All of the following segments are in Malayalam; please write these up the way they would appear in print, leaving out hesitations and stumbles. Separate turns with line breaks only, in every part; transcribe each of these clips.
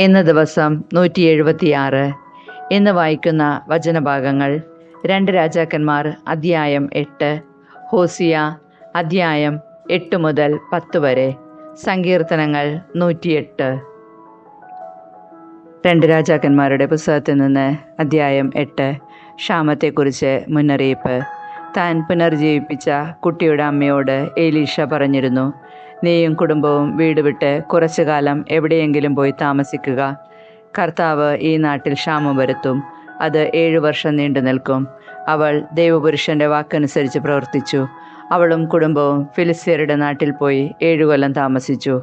ഇന്ന് ദിവസം 176. ഇന്ന് വായിക്കുന്ന വചനഭാഗങ്ങൾ 2 രാജാക്കന്മാർ അധ്യായം 8, ഹോസിയ അധ്യായം 8 മുതൽ 10 വരെ, സങ്കീർത്തനങ്ങൾ 108. 2 രാജാക്കന്മാരുടെ പുസ്തകത്തിൽ നിന്ന് അധ്യായം 8. ക്ഷാമത്തെക്കുറിച്ച് മുന്നറിയിപ്പ്. താൻ പുനർജീവിപ്പിച്ച കുട്ടിയുടെ അമ്മയോട് എലീഷ പറഞ്ഞിരുന്നു, നീയും കുടുംബവും വീട് വിട്ട് കുറച്ചു കാലം എവിടെയെങ്കിലും പോയി താമസിക്കുക. കർത്താവ് ഈ നാട്ടിൽ ക്ഷാമം വരുത്തും, അത് 7 വർഷം നീണ്ടു നിൽക്കും. അവൾ ദൈവപുരുഷന്റെ വാക്കനുസരിച്ച് പ്രവർത്തിച്ചു. അവളും കുടുംബവും ഫിലിസ്ത്യരുടെ നാട്ടിൽ പോയി 7 കൊല്ലം താമസിച്ചു.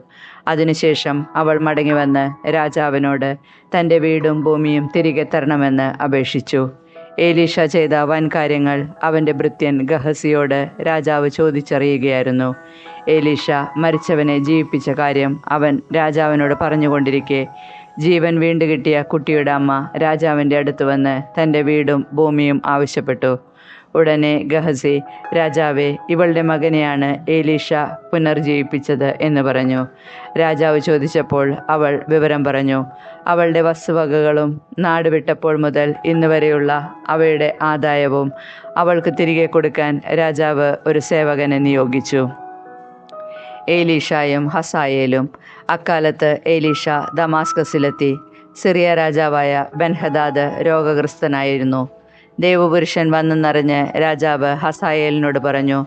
അതിനുശേഷം അവൾ മടങ്ങിവന്ന് രാജാവിനോട് തൻ്റെ വീടും ഭൂമിയും തിരികെ തരണമെന്ന് അപേക്ഷിച്ചു. എലീഷ ചെയ്ത വൻ കാര്യങ്ങൾ അവൻ്റെ ഭൃത്യൻ ഗഹസിയോട് രാജാവ് ചോദിച്ചറിയുകയായിരുന്നു. എലീഷ മരിച്ചവനെ ജീവിപ്പിച്ച കാര്യം അവൻ രാജാവിനോട് പറഞ്ഞുകൊണ്ടിരിക്കെ, ജീവൻ വീണ്ടുകിട്ടിയ കുട്ടിയുടെ അമ്മ രാജാവിൻ്റെ അടുത്ത് വന്ന് തൻ്റെ വീടും ഭൂമിയും ആവശ്യപ്പെട്ടു. ഉടനെ ഗഹസി, രാജാവേ, ഇവളുടെ മകനെയാണ് എലീഷ പുനർജീവിപ്പിച്ചത് എന്ന് പറഞ്ഞു. രാജാവ് ചോദിച്ചപ്പോൾ അവൾ വിവരം പറഞ്ഞു. അവളുടെ വസ്തുവകകളും നാട് വിട്ടപ്പോൾ മുതൽ ഇന്ന് വരെയുള്ള അവയുടെ ആദായവും അവൾക്ക് തിരികെ കൊടുക്കാൻ രാജാവ് ഒരു സേവകനെ നിയോഗിച്ചു. എലീഷായും ഹസായേലും. അക്കാലത്ത് എലീഷ ദമാസ്കസിലെത്തി. സിറിയ രാജാവായ ബെൻഹദാദ് രോഗഗ്രസ്തനായിരുന്നു. ദൈവപുരുഷൻ വന്നെന്നറിഞ്ഞ് രാജാവ് ഹസായേലിനോട് പറഞ്ഞു,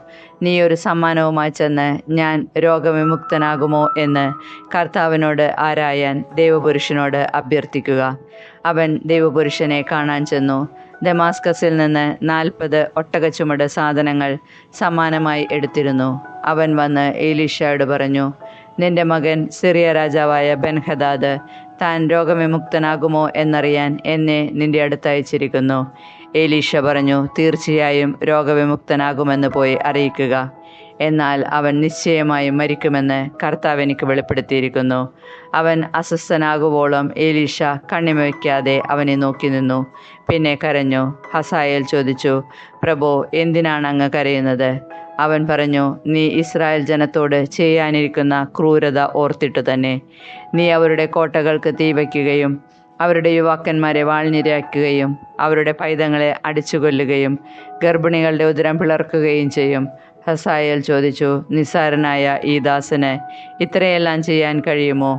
നീ ഒരു സമ്മാനവുമായി ചെന്ന് ഞാൻ രോഗവിമുക്തനാകുമോ എന്ന് കർത്താവിനോട് ആരായാൻ ദൈവപുരുഷനോട് അഭ്യർത്ഥിക്കുക. അവൻ ദൈവപുരുഷനെ കാണാൻ ചെന്നു. ദമാസ്കസിൽ നിന്ന് 40 ഒട്ടകച്ചുമട് സാധനങ്ങൾ സമ്മാനമായി എടുത്തിരുന്നു. അവൻ വന്ന് എലീഷയോട് പറഞ്ഞു, നിന്റെ മകൻ സിറിയ രാജാവായ ബെൻഹദാദ് താൻ രോഗവിമുക്തനാകുമോ എന്നറിയാൻ എന്നെ നിന്റെ അടുത്ത് അയച്ചിരിക്കുന്നു. എലീഷ പറഞ്ഞു, തീർച്ചയായും രോഗവിമുക്തനാകുമെന്ന് പോയി അറിയിക്കുക. എന്നാൽ അവൻ നിശ്ചയമായും മരിക്കുമെന്ന് കർത്താവ് എനിക്ക് വെളിപ്പെടുത്തിയിരിക്കുന്നു. അവൻ അസ്വസ്ഥനാകുവോളം എലീഷ കണ്ണിമയ്ക്കാതെ അവനെ നോക്കി നിന്നു. പിന്നെ കരഞ്ഞു. ഹസായേൽ ചോദിച്ചു, പ്രഭോ, എന്തിനാണ് അങ്ങ് കരയുന്നത്? അവൻ പറഞ്ഞു, നീ ഇസ്രായേൽ ജനത്തോട് ചെയ്യാനിരിക്കുന്ന ക്രൂരത ഓർത്തിട്ടു തന്നെ. നീ അവരുടെ കോട്ടകൾക്ക് തീ വയ്ക്കുകയും അവരുടെ യുവാക്കന്മാരെ വാൾനിരയാക്കുകയും അവരുടെ പൈതങ്ങളെ അടിച്ചുകൊല്ലുകയും ഗർഭിണികളുടെ ഉദരം പിളർക്കുകയും ചെയ്യും. ഹസായേൽ ചോദിച്ചു, നിസ്സാരനായ ഈ ദാസന് ഇത്രയെല്ലാം ചെയ്യാൻ കഴിയുമോ?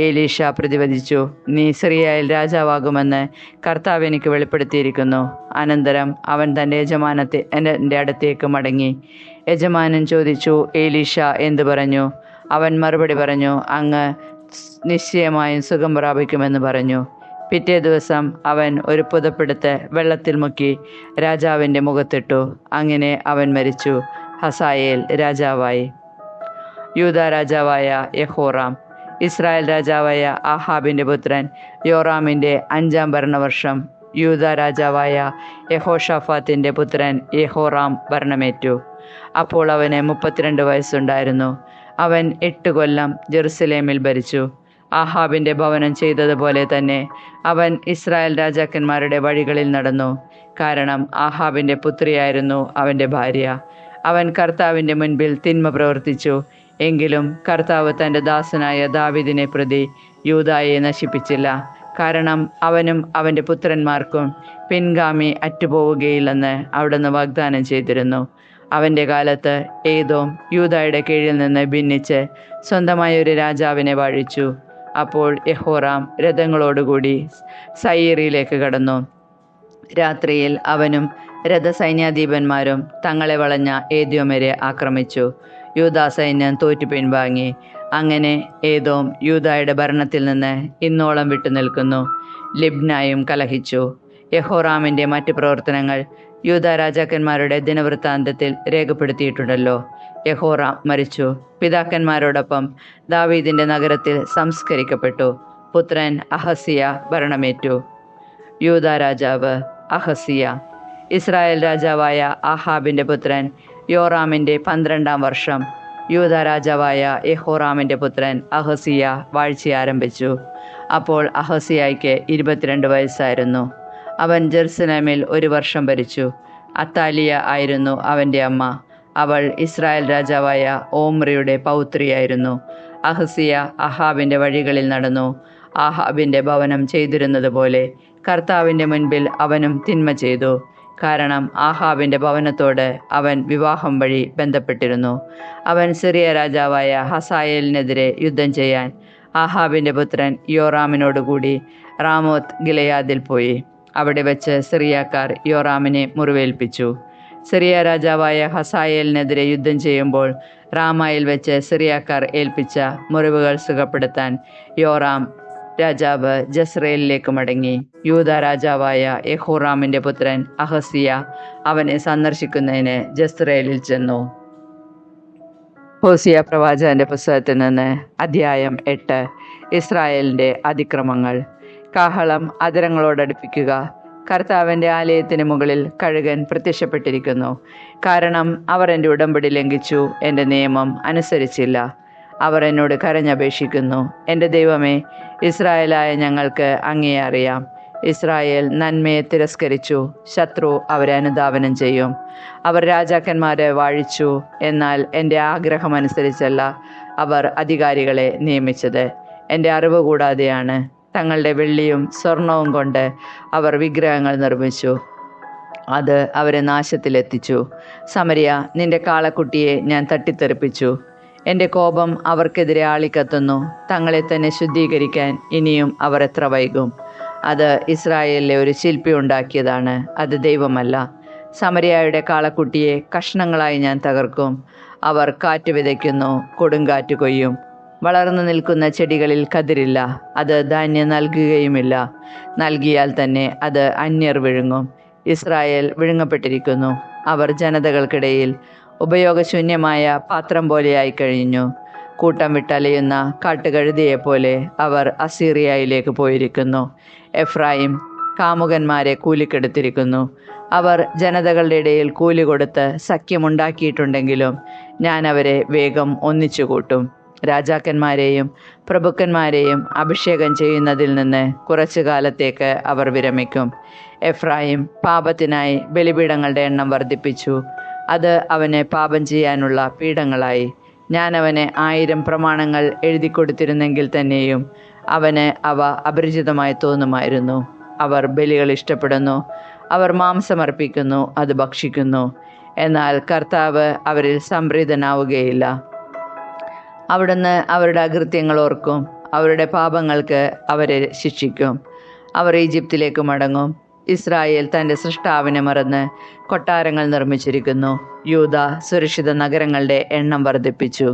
എലീഷ പ്രതിവദിച്ചു, നീ സിറിയയിൽ രാജാവാകുമെന്ന് കർത്താവ് എനിക്ക് വെളിപ്പെടുത്തിയിരിക്കുന്നു. അനന്തരം അവൻ തൻ്റെ എൻ്റെ അടുത്തേക്ക് മടങ്ങി. യജമാനൻ ചോദിച്ചു, എലീഷ എന്തു പറഞ്ഞു? അവൻ മറുപടി പറഞ്ഞു, അങ്ങ് നിശ്ചയമായും സുഖം പ്രാപിക്കുമെന്ന് പറഞ്ഞു. പിറ്റേ ദിവസം അവൻ ഒരു പുതപ്പെടുത്ത് വെള്ളത്തിൽ മുക്കി രാജാവിൻ്റെ മുഖത്തിട്ടു. അങ്ങനെ അവൻ മരിച്ചു. ഹസായേൽ രാജാവായി. യൂദാ രാജാവായ യഹോറാം. ഇസ്രായേൽ രാജാവായ ആഹാബിൻ്റെ പുത്രൻ യോറാമിൻ്റെ 5-ാം ഭരണവർഷം യൂദാ രാജാവായ യഹോഷാഫാത്തിൻ്റെ പുത്രൻ യഹോറാം ഭരണമേറ്റു. അപ്പോൾ അവന് 32 വയസ്സുണ്ടായിരുന്നു. അവൻ 8 കൊല്ലം ജെറുസലേമിൽ ഭരിച്ചു. ആഹാബിൻ്റെ ഭവനം ചെയ്തതുപോലെ തന്നെ അവൻ ഇസ്രായേൽ രാജാക്കന്മാരുടെ വഴികളിൽ നടന്നു. കാരണം ആഹാബിൻ്റെ പുത്രിയായിരുന്നു അവൻ്റെ ഭാര്യ. അവൻ കർത്താവിൻ്റെ മുൻപിൽ തിന്മ പ്രവർത്തിച്ചു. എങ്കിലും കർത്താവ് തൻ്റെ ദാസനായ ദാവീദിനെ പ്രതി യൂദായെ നശിപ്പിച്ചില്ല. കാരണം അവനും അവൻ്റെ പുത്രന്മാർക്കും പിൻഗാമി അറ്റുപോവുകയില്ലെന്ന് അവിടുന്ന് വാഗ്ദാനം ചെയ്തിരുന്നു. അവൻ്റെ കാലത്ത് ഏദോം യൂദായുടെ കീഴിൽ നിന്ന് ഭിന്നിച്ച് സ്വന്തമായ ഒരു രാജാവിനെ വാഴിച്ചു. അപ്പോൾ യഹോറാം രഥങ്ങളോടുകൂടി സയീറിലേക്ക് കടന്നു. രാത്രിയിൽ അവനും രഥസൈന്യാധിപന്മാരും തങ്ങളെ വളഞ്ഞ ഏദോമ്യരെ ആക്രമിച്ചു. യൂദാ സൈന്യം തോറ്റു പിൻവാങ്ങി. അങ്ങനെ ഏദോം യൂദായുടെ ഭരണത്തിൽ നിന്ന് ഇന്നോളം വിട്ടുനിൽക്കുന്നു. ലിബ്നായും കലഹിച്ചു. യഹോറാമിൻ്റെ മറ്റ് പ്രവർത്തനങ്ങൾ യൂദാ രാജാക്കന്മാരുടെ ദിനവൃത്താന്തത്തിൽ രേഖപ്പെടുത്തിയിട്ടുണ്ടല്ലോ. യഹോറാം മരിച്ചു. പിതാക്കന്മാരോടൊപ്പം ദാവീദിൻ്റെ നഗരത്തിൽ സംസ്കരിക്കപ്പെട്ടു. പുത്രൻ അഹസിയ ഭരണമേറ്റു. യൂദാ രാജാവ് അഹസിയ. ഇസ്രായേൽ രാജാവായ ആഹാബിൻ്റെ പുത്രൻ യോറാമിൻ്റെ 12-ാം വർഷം യൂദാ രാജാവായ യഹോറാമിൻ്റെ പുത്രൻ അഹസിയ വാഴ്ച ആരംഭിച്ചു. അപ്പോൾ അഹസിയായ്ക്ക് 22 വയസ്സായിരുന്നു. അവൻ ജെറുസലേമിൽ 1 വർഷം ഭരിച്ചു. അത്താലിയ ആയിരുന്നു അവൻ്റെ അമ്മ. അവൾ ഇസ്രായേൽ രാജാവായ ഓമ്രിയുടെ പൗത്രിയായിരുന്നു. അഹസിയ അഹാബിൻ്റെ വഴികളിൽ നടന്നു. ആഹാബിൻ്റെ ഭവനം ചെയ്തിരുന്നത് പോലെ കർത്താവിൻ്റെ മുൻപിൽ അവനും തിന്മ ചെയ്തു. കാരണം ആഹാബിൻ്റെ ഭവനത്തോട് അവൻ വിവാഹം വഴി ബന്ധപ്പെട്ടിരുന്നു. അവൻ സിറിയ രാജാവായ ഹസായേലിനെതിരെ യുദ്ധം ചെയ്യാൻ ആഹാബിൻ്റെ പുത്രൻ യോറാമിനോടുകൂടി റാമോത്ത് ഗിലെയാദിൽ പോയി. അവിടെ വെച്ച് സിറിയക്കാർ യോറാമിനെ മുറിവേൽപ്പിച്ചു. സിറിയ രാജാവായ ഹസായേലിനെതിരെ യുദ്ധം ചെയ്യുമ്പോൾ റാമായിൽ വെച്ച് സിറിയക്കാർ ഏൽപ്പിച്ച മുറിവുകൾ സുഖപ്പെടുത്താൻ യോറാം രാജാവ് ജസ്രയേലിലേക്ക് മടങ്ങി. യൂദ രാജാവായ യെഹോറാമിൻ്റെ പുത്രൻ അഹസിയ അവനെ സന്ദർശിക്കുന്നതിന് ജസ്രയേലിൽ ചെന്നു. ഹോസിയ പ്രവാചകന്റെ പുസ്തകത്തിൽ നിന്ന് അധ്യായം 8. ഇസ്രായേലിൻ്റെ അതിക്രമങ്ങൾ. കാഹളം അധരങ്ങളോടടുപ്പിക്കുക. കർത്താവിൻ്റെ ആലയത്തിന് മുകളിൽ കഴുകൻ പ്രത്യക്ഷപ്പെട്ടിരിക്കുന്നു. കാരണം അവർ എൻ്റെ ഉടമ്പടി ലംഘിച്ചു, എൻ്റെ നിയമം അനുസരിച്ചില്ല. അവർ എന്നോട് കരഞ്ഞപേക്ഷിക്കുന്നു. എൻ്റെ ദൈവമേ, ഇസ്രായേലായ ഞങ്ങൾക്ക് അങ്ങയെ അറിയാം. ഇസ്രായേൽ നന്മയെ തിരസ്കരിച്ചു, ശത്രു അവരെ അനുധാവനം ചെയ്യും. അവർ രാജാക്കന്മാരെ വാഴിച്ചു, എന്നാൽ എൻ്റെ ആഗ്രഹമനുസരിച്ചല്ല അവർ അധികാരികളെ നിയമിച്ചത്. എൻ്റെ അറിവ് കൂടാതെയാണ്. തങ്ങളുടെ വെള്ളിയും സ്വർണവും കൊണ്ട് അവർ വിഗ്രഹങ്ങൾ നിർമ്മിച്ചു, അത് അവരെ നാശത്തിലെത്തിച്ചു. സമരിയ, നിന്റെ കാളക്കുട്ടിയെ ഞാൻ തട്ടിത്തെറിപ്പിച്ചു. എൻ്റെ കോപം അവർക്കെതിരെ ആളിക്കത്തുന്നു. തങ്ങളെ തന്നെ ശുദ്ധീകരിക്കാൻ ഇനിയും അവർ എത്ര വൈകും? അത് ഇസ്രായേലിലെ ഒരു ശില്പി ഉണ്ടാക്കിയതാണ്, അത് ദൈവമല്ല. സമരിയായുടെ കാളക്കുട്ടിയെ കഷ്ണങ്ങളായി ഞാൻ തകർക്കും. അവർ കാറ്റ് വിതയ്ക്കുന്നു, കൊടുങ്കാറ്റ് കൊയ്യും. വളർന്നു നിൽക്കുന്ന ചെടികളിൽ കതിരില്ല, അത് ധാന്യം നൽകുകയുമില്ല. നൽകിയാൽ തന്നെ അത് അന്യർ വിഴുങ്ങും. ഇസ്രായേൽ വിഴുങ്ങപ്പെട്ടിരിക്കുന്നു. അവർ ജനതകൾക്കിടയിൽ ഉപയോഗശൂന്യമായ പാത്രം പോലെയായി കഴിഞ്ഞു. കൂട്ടം വിട്ടലയുന്ന കാട്ടുകഴുതിയെപ്പോലെ അവർ അസീറിയയിലേക്ക് പോയിരിക്കുന്നു. എഫ്രായിം കാമുകന്മാരെ കൂലിക്കെടുത്തിരിക്കുന്നു. അവർ ജനതകളുടെ ഇടയിൽ കൂലി കൊടുത്ത് സഖ്യമുണ്ടാക്കിയിട്ടുണ്ടെങ്കിലും ഞാൻ അവരെ വേഗം ഒന്നിച്ചു കൂട്ടും. രാജാക്കന്മാരെയും പ്രഭുക്കന്മാരെയും അഭിഷേകം ചെയ്യുന്നതിൽ നിന്ന് കുറച്ചു കാലത്തേക്ക് അവർ വിരമിക്കും. എഫ്രായിം പാപത്തിനായി ബലിപീഠങ്ങളുടെ എണ്ണം വർദ്ധിപ്പിച്ചു. അത് അവന് പാപം ചെയ്യാനുള്ള പീഠങ്ങളായി. ഞാൻ അവന് 1000 പ്രമാണങ്ങൾ എഴുതി കൊടുത്തിരുന്നെങ്കിൽ തന്നെയും അവന് അവ അപരിചിതമായി തോന്നുമായിരുന്നു. അവർ ബലികൾ ഇഷ്ടപ്പെടുന്നു, അവർ മാംസമർപ്പിക്കുന്നു, അത് ഭക്ഷിക്കുന്നു. എന്നാൽ കർത്താവ് അവരിൽ സംപ്രീതനാവുകയില്ല. അവിടുന്ന് അവരുടെ അകൃത്യങ്ങൾ ഓർക്കും, അവരുടെ പാപങ്ങൾക്ക് അവരെ ശിക്ഷിക്കും. അവർ ഈജിപ്തിലേക്ക് മടങ്ങും. ഇസ്രായേൽ തൻ്റെ സൃഷ്ടാവിനെ മറന്ന് കൊട്ടാരങ്ങൾ നിർമ്മിച്ചിരിക്കുന്നു. യൂദ സുരക്ഷിത നഗരങ്ങളുടെ എണ്ണം വർദ്ധിപ്പിച്ചു.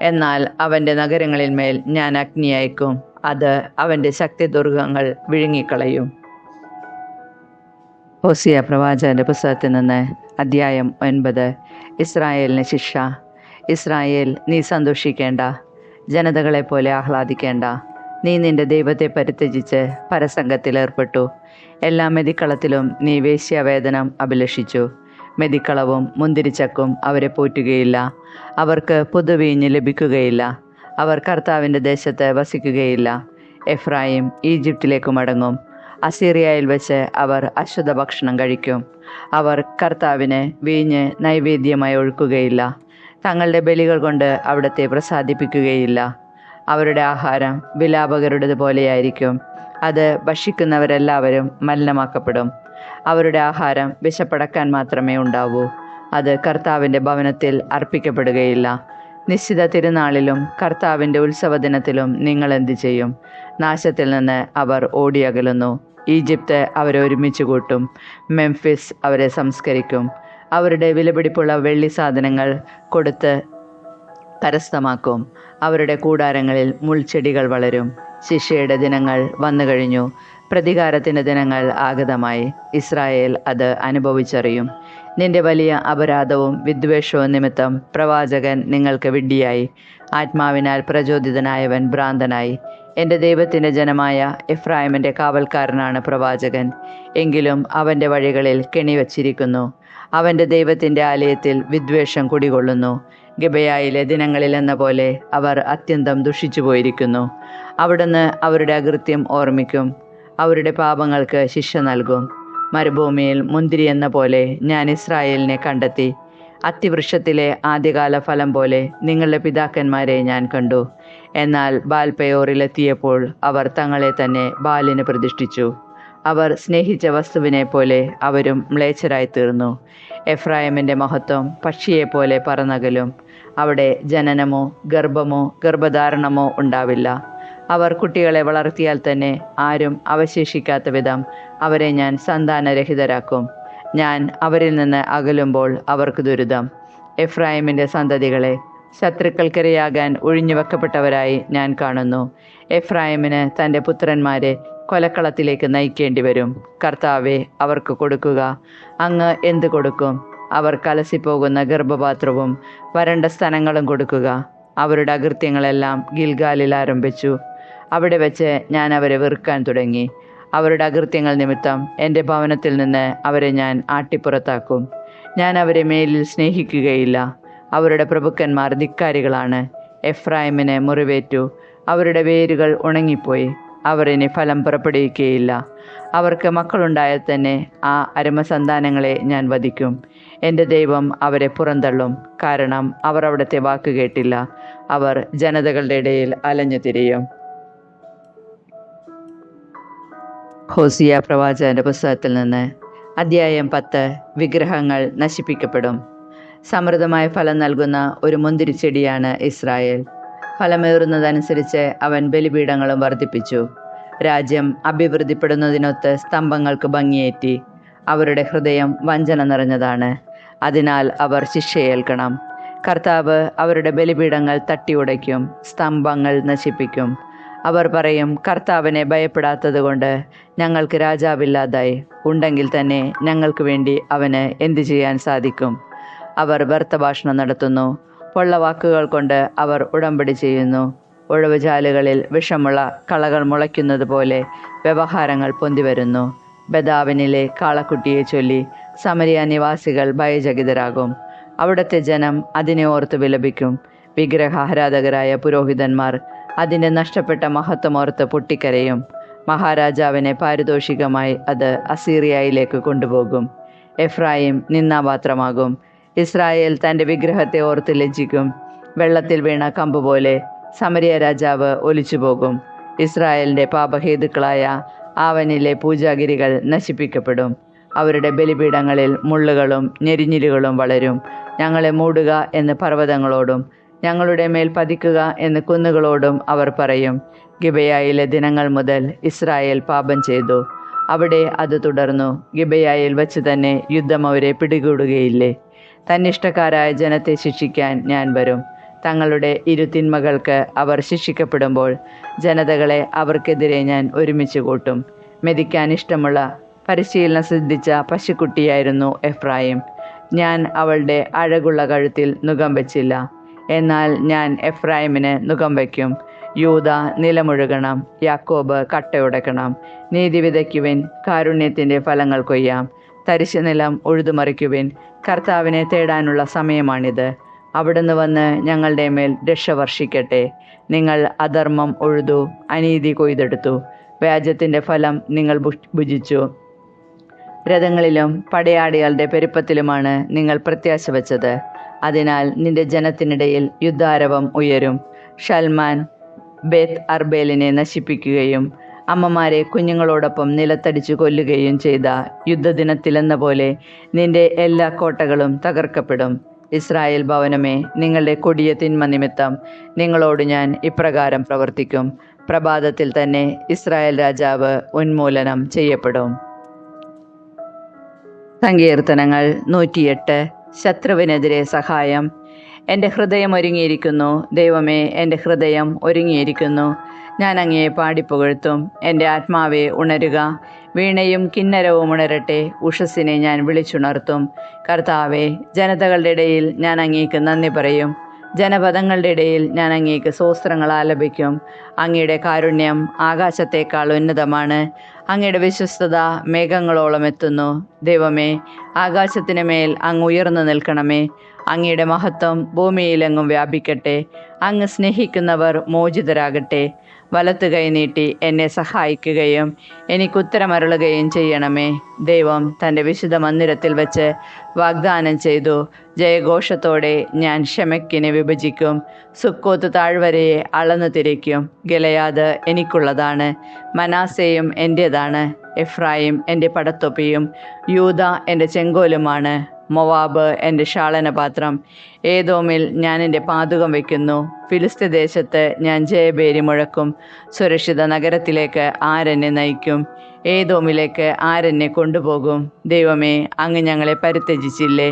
എന്നാൽ അവൻ്റെ നഗരങ്ങളിന്മേൽ ഞാൻ അഗ്നി അയക്കും, അത് അവൻ്റെ ശക്തിദുർഗങ്ങൾ വിഴുങ്ങിക്കളയും. ഹോസിയ പ്രവാചകന്റെ പുസ്തകത്തിൽ നിന്ന് അധ്യായം 9. ഇസ്രായേലിന് ശിക്ഷ. ഇസ്രായേൽ, നീ സന്തോഷിക്കേണ്ട, ജനതകളെപ്പോലെ ആഹ്ലാദിക്കേണ്ട. നീ നിന്റെ ദൈവത്തെ പരിത്യജിച്ച് പരസംഗത്തിലേർപ്പെട്ടു. എല്ലാ മെതിക്കളത്തിലും നീ വേശ്യാവേദനം അഭിലഷിച്ചു. മെതിക്കളവും മുന്തിരിച്ചക്കും അവരെ പോറ്റുകയില്ല. അവർക്ക് പുതുവീഞ്ഞ് ലഭിക്കുകയില്ല. അവർ കർത്താവിൻ്റെ ദേശത്ത് വസിക്കുകയില്ല. എഫ്രായിം ഈജിപ്തിലേക്ക് മടങ്ങും. അസീറിയയിൽ വെച്ച് അവർ അശുദ്ധ ഭക്ഷണം കഴിക്കും. അവർ കർത്താവിന് വീഞ്ഞ് നൈവേദ്യമായി ഒഴുക്കുകയില്ല. തങ്ങളുടെ ബലികൾ കൊണ്ട് അവിടത്തെ പ്രസാദിപ്പിക്കുകയില്ല. അവരുടെ ആഹാരം വിലാപകരുടേത് പോലെയായിരിക്കും. അത് ഭക്ഷിക്കുന്നവരെല്ലാവരും മലിനമാക്കപ്പെടും. അവരുടെ ആഹാരം വിശപ്പടക്കാൻ മാത്രമേ ഉണ്ടാവൂ. അത് കർത്താവിൻ്റെ ഭവനത്തിൽ അർപ്പിക്കപ്പെടുകയില്ല. നിശ്ചിത തിരുനാളിലും കർത്താവിൻ്റെ ഉത്സവദിനത്തിലും നിങ്ങൾ എന്തു ചെയ്യും? നാശത്തിൽ നിന്ന് അവർ ഓടിയകലുന്നു. ഈജിപ്ത് അവരെ ഒരുമിച്ച് കൂട്ടും. മെംഫിസ് അവരെ സംസ്കരിക്കും. അവരുടെ വിലപിടിപ്പുള്ള വെള്ളി സാധനങ്ങൾ കൊടുത്ത് കരസ്ഥമാക്കും. അവരുടെ കൂടാരങ്ങളിൽ മുൾച്ചെടികൾ വളരും. ശിക്ഷയുടെ ദിനങ്ങൾ വന്നു കഴിഞ്ഞു. പ്രതികാരത്തിൻ്റെ ദിനങ്ങൾ ആഗതമായി. ഇസ്രായേൽ അത് അനുഭവിച്ചറിയും. നിന്റെ വലിയ അപരാധവും വിദ്വേഷവും നിമിത്തം പ്രവാചകൻ നിങ്ങൾക്ക് വിഡ്ഢിയായി. ആത്മാവിനാൽ പ്രചോദിതനായവൻ ഭ്രാന്തനായി. എൻ്റെ ദൈവത്തിൻ്റെ ജനമായ എഫ്രായിമിൻ്റെ കാവൽക്കാരനാണ് പ്രവാചകൻ. എങ്കിലും അവൻ്റെ വഴികളിൽ കെണിവച്ചിരിക്കുന്നു. അവൻ്റെ ദൈവത്തിൻ്റെ ആലയത്തിൽ വിദ്വേഷം കുടികൊള്ളുന്നു. ഗിബെയയിലെ ദിനങ്ങളിലെന്ന പോലെ അവർ അത്യന്തം ദുഷിച്ചു പോയിരിക്കുന്നു. അവിടുന്ന് അവരുടെ അകൃത്യം ഓർമ്മിക്കും. അവരുടെ പാപങ്ങൾക്ക് ശിക്ഷ നൽകും. മരുഭൂമിയിൽ മുന്തിരി എന്ന പോലെ ഞാൻ ഇസ്രായേലിനെ കണ്ടെത്തി. അത്തിവൃക്ഷത്തിലെ ആദ്യകാല ഫലം പോലെ നിങ്ങളുടെ പിതാക്കന്മാരെ ഞാൻ കണ്ടു. എന്നാൽ ബാൽപെയോറിലെത്തിയപ്പോൾ അവർ തങ്ങളെ തന്നെ ബാലിന് പ്രതിഷ്ഠിച്ചു. അവർ സ്നേഹിച്ച വസ്തുവിനെ പോലെ അവരും മ്ലേച്ഛരായി തീർന്നു. എഫ്രായിമിൻ്റെ മഹത്വം പക്ഷിയെപ്പോലെ പറന്നകലും. അവിടെ ജനനമോ ഗർഭമോ ഗർഭധാരണമോ ഉണ്ടാവില്ല. അവർ കുട്ടികളെ വളർത്തിയാൽ തന്നെ ആരും അവശേഷിക്കാത്ത വിധം അവരെ ഞാൻ സന്താനരഹിതരാക്കും. ഞാൻ അവരിൽ നിന്ന് അകലുമ്പോൾ അവർക്ക് ദുരിതം. എഫ്രായിമിൻ്റെ സന്തതികളെ ശത്രുക്കൾക്കിരയാകാൻ ഒഴിഞ്ഞുവെക്കപ്പെട്ടവരായി ഞാൻ കാണുന്നു. എഫ്രായിമിന് തൻ്റെ പുത്രന്മാരെ കൊലക്കളത്തിലേക്ക് നയിക്കേണ്ടി വരും. കർത്താവെ, അവർക്ക് കൊടുക്കുക. അങ്ങ് എന്ത് കൊടുക്കും? അവർ കലസിപ്പോകുന്ന ഗർഭപാത്രവും വരണ്ട സ്ഥലങ്ങളും കൊടുക്കുക. അവരുടെ അകൃത്യങ്ങളെല്ലാം ഗിൽഗാലിൽ ആരംഭിച്ചു. അവിടെ വെച്ച് ഞാൻ അവരെ വെറുക്കാൻ തുടങ്ങി. അവരുടെ അകൃത്യങ്ങൾ നിമിത്തം എൻ്റെ ഭവനത്തിൽ നിന്ന് അവരെ ഞാൻ ആട്ടിപ്പുറത്താക്കും. ഞാൻ അവരെ മേലിൽ സ്നേഹിക്കുകയില്ല. അവരുടെ പ്രഭുക്കന്മാർ ധിക്കാരികളാണ്. എഫ്രായിമിന് മുറിവേറ്റു. അവരുടെ വേരുകൾ ഉണങ്ങിപ്പോയി. അവർ ഇനി ഫലം പുറപ്പെടുവിക്കുകയില്ല. അവർക്ക് മക്കളുണ്ടായാൽ തന്നെ ആ അരുമസന്താനങ്ങളെ ഞാൻ വധിക്കും. എൻ്റെ ദൈവം അവരെ പുറന്തള്ളും. കാരണം അവർ അവിടുത്തെ വാക്ക് കേട്ടില്ല. അവർ ജനതകളുടെ ഇടയിൽ അലഞ്ഞു തിരിയും. ഹോസിയ പ്രവാചകന്റെ പുസ്തകത്തിൽ നിന്ന് അധ്യായം 10. വിഗ്രഹങ്ങൾ നശിപ്പിക്കപ്പെടും. സമൃദ്ധമായ ഫലം നൽകുന്ന ഒരു മുന്തിരിച്ചെടിയാണ് ഇസ്രായേൽ. ഫലമേറുന്നതനുസരിച്ച് അവൻ ബലിപീഠങ്ങളും വർദ്ധിപ്പിച്ചു. രാജ്യം അഭിവൃദ്ധിപ്പെടുന്നതിനൊത്ത് സ്തംഭങ്ങൾക്ക് ഭംഗിയേറ്റി. അവരുടെ ഹൃദയം വഞ്ചന നിറഞ്ഞതാണ്. അതിനാൽ അവർ ശിക്ഷയേൽക്കണം. കർത്താവ് അവരുടെ ബലിപീഠങ്ങൾ തട്ടിയുടയ്ക്കും, സ്തംഭങ്ങൾ നശിപ്പിക്കും. അവർ പറയും, കർത്താവിനെ ഭയപ്പെടാത്തതുകൊണ്ട് ഞങ്ങൾക്ക് രാജാവില്ലാതായി. ഉണ്ടെങ്കിൽ തന്നെ ഞങ്ങൾക്ക് വേണ്ടി അവന് എന്തു ചെയ്യാൻ സാധിക്കും? അവർ വ്യർത്ഥഭാഷണം നടത്തുന്നു. പൊള്ളവാക്കുകൾ കൊണ്ട് അവർ ഉടമ്പടി ചെയ്യുന്നു. ഉഴവുചാലുകളിൽ വിഷമുള്ള കളകൾ മുളയ്ക്കുന്നത് പോലെ വ്യവഹാരങ്ങൾ പൊന്തിവരുന്നു. ബദാവിനിലെ കാളക്കുട്ടിയെ ചൊല്ലി സമരിയ നിവാസികൾ ഭയചകിതരാകും. അവിടുത്തെ ജനം അതിനെ ഓർത്ത് വിലപിക്കും. വിഗ്രഹാരാധകരായ പുരോഹിതന്മാർ അതിൻ്റെ നഷ്ടപ്പെട്ട മഹത്വമോർത്ത് പൊട്ടിക്കരയും. മഹാരാജാവിനെ പാരിതോഷികമായി അത് അസീറിയയിലേക്ക് കൊണ്ടുപോകും. എഫ്രായിം നിന്ദാപാത്രമാകും. ഇസ്രായേൽ തൻ്റെ വിഗ്രഹത്തെ ഓർത്ത് ലജ്ജിക്കും. വെള്ളത്തിൽ വീണ കമ്പ് പോലെ സമരിയ രാജാവ് ഒലിച്ചുപോകും. ഇസ്രായേലിൻ്റെ പാപഹേതുക്കളായ ആവനിലെ പൂജാഗിരികൾ നശിപ്പിക്കപ്പെടും. അവരുടെ ബലിപീഠങ്ങളിൽ മുള്ളുകളും ഞെരിഞ്ഞിലുകളും വളരും. ഞങ്ങളെ മൂടുക എന്ന് പർവ്വതങ്ങളോടും ഞങ്ങളുടെ മേൽ പതിക്കുക എന്ന് കുന്നുകളോടും അവർ പറയും. ഗിബെയയിലെ ദിനങ്ങൾ മുതൽ ഇസ്രായേൽ പാപം ചെയ്തു. അവിടെ അത് തുടർന്നു. ഗിബെയയിൽ വച്ച് തന്നെ യുദ്ധം അവരെ പിടികൂടുകയില്ലേ? തന്നിഷ്ടക്കാരായ ജനത്തെ ശിക്ഷിക്കാൻ ഞാൻ വരും. തങ്ങളുടെ ഇരുതിന്മകൾക്ക് അവർ ശിക്ഷിക്കപ്പെടുമ്പോൾ ജനതകളെ അവർക്കെതിരെ ഞാൻ ഒരുമിച്ച് കൂട്ടും. മെതിക്കാൻ ഇഷ്ടമുള്ള പരിശീലനം സിദ്ധിച്ച പശുക്കുട്ടിയായിരുന്നു എഫ്രായിം. ഞാൻ അവളുടെ അഴകുള്ള കഴുത്തിൽ നുകം വച്ചില്ല. എന്നാൽ ഞാൻ എഫ്രായിമിന് നുകം വയ്ക്കും. യൂദ നിലമുഴുകണം, യാക്കോബ് കട്ടയുടക്കണം. നീതി വിതയ്ക്കുവിൻ, കാരുണ്യത്തിൻ്റെ ഫലങ്ങൾ കൊയ്യാം. തരിശു നിലം ഉഴുതുമറിക്കുവിൻ. കർത്താവിനെ തേടാനുള്ള സമയമാണിത്. അവിടുന്ന് വന്ന് ഞങ്ങളുടെ മേൽ രക്ഷ വർഷിക്കട്ടെ. നിങ്ങൾ അധർമ്മം ഉഴുതു, അനീതി കൊയ്തെടുത്തു. വ്യാജത്തിൻ്റെ ഫലം നിങ്ങൾ ഭുജിച്ചു. രഥങ്ങളിലും പടയാളികളുടെ പെരുപ്പത്തിലുമാണ് നിങ്ങൾ പ്രത്യാശ വച്ചത്. അതിനാൽ നിന്റെ ജനത്തിനിടയിൽ യുദ്ധാരവം ഉയരും. ഷൽമാൻ ബേത്ത് അർബേലിനെ നശിപ്പിക്കുകയും അമ്മമാരെ കുഞ്ഞുങ്ങളോടൊപ്പം നിലത്തടിച്ചു കൊല്ലുകയും ചെയ്ത യുദ്ധദിനത്തിലെന്ന പോലെ നിന്റെ എല്ലാ കോട്ടകളും തകർക്കപ്പെടും. ഇസ്രായേൽ ഭവനമേ, നിങ്ങളുടെ കൊടിയ തിന്മ നിമിത്തം നിങ്ങളോട് ഞാൻ ഇപ്രകാരം പ്രവർത്തിക്കും. പ്രഭാതത്തിൽ തന്നെ ഇസ്രായേൽ രാജാവ് ഉന്മൂലനം ചെയ്യപ്പെടും. സങ്കീർത്തനങ്ങൾ 108. ശത്രുവിനെതിരെ സഹായം. എൻ്റെ ഹൃദയം ഒരുങ്ങിയിരിക്കുന്നു. ദൈവമേ, എൻ്റെ ഹൃദയം ഒരുങ്ങിയിരിക്കുന്നു. ഞാൻ അങ്ങയെ പാടിപ്പുകഴ്ത്തും. എൻ്റെ ആത്മാവെ ഉണരുക. വീണയും കിന്നരവും ഉണരട്ടെ. ഉഷസ്സിനെ ഞാൻ വിളിച്ചുണർത്തും. കർത്താവെ, ജനതകളുടെ ഇടയിൽ ഞാൻ അങ്ങേക്ക് നന്ദി പറയും. ജനപദങ്ങളുടെ ഇടയിൽ ഞാൻ അങ്ങേക്ക് സ്തോത്രങ്ങൾ ആലപിക്കും. അങ്ങയുടെ കാരുണ്യം ആകാശത്തേക്കാൾ ഉന്നതമാണ്. അങ്ങയുടെ വിശ്വസ്തത മേഘങ്ങളോളം എത്തുന്നു. ദൈവമേ, ആകാശത്തിന് മേൽ അങ്ങ് ഉയർന്നു നിൽക്കണമേ. അങ്ങയുടെ മഹത്വം ഭൂമിയിലെങ്ങും വ്യാപിക്കട്ടെ. അങ്ങ് സ്നേഹിക്കുന്നവർ മോചിതരാകട്ടെ. വലത്തു കൈ നീട്ടി എന്നെ സഹായിക്കുകയും എനിക്കുത്തരമരുളുകയും ചെയ്യണമേ. ദൈവം തൻ്റെ വിശുദ്ധ മന്ദിരത്തിൽ വെച്ച് വാഗ്ദാനം ചെയ്തു, ജയഘോഷത്തോടെ ഞാൻ ഷെമെക്കിനെ വിഭജിക്കും, സുക്കോത്ത് താഴ്വരയെ അളന്നു തിരിക്കും. ഗിലെയാദ് എനിക്കുള്ളതാണ്, മനാസെയും എൻ്റേതാണ്. എഫ്രായിം എൻ്റെ പടത്തൊപ്പിയും യൂദ എൻ്റെ ചെങ്കോലുമാണ്. മൊവാബ് എൻ്റെ ക്ഷാളനപാത്രം. ഏദോമിൽ ഞാൻ എൻ്റെ പാദുകം വയ്ക്കുന്നു. ഫിലിസ്ത്യദേശത്ത് ഞാൻ ജയഭേരി മുഴക്കും. സുരക്ഷിത നഗരത്തിലേക്ക് ആരെന്നെ നയിക്കും? ഏദോമിലേക്ക് ആരെന്നെ കൊണ്ടുപോകും? ദൈവമേ, അങ്ങ് ഞങ്ങളെ പരിത്യജിച്ചില്ലേ?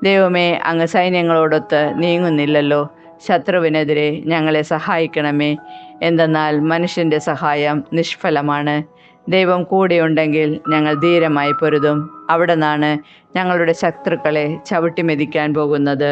ദൈവമേ, അങ്ങ് സൈന്യങ്ങളോടൊത്ത് നീങ്ങുന്നില്ലല്ലോ. ശത്രുവിനെതിരെ ഞങ്ങളെ സഹായിക്കണമേ. എന്തെന്നാൽ മനുഷ്യൻ്റെ സഹായം നിഷ്ഫലമാണ്. ദൈവം കൂടെയുണ്ടെങ്കിൽ ഞങ്ങൾ ധീരമായി പൊരുതും. അവിടെ നിന്നാണ് ഞങ്ങളുടെ ശത്രുക്കളെ ചവിട്ടിമെതിക്കാൻ പോകുന്നത്.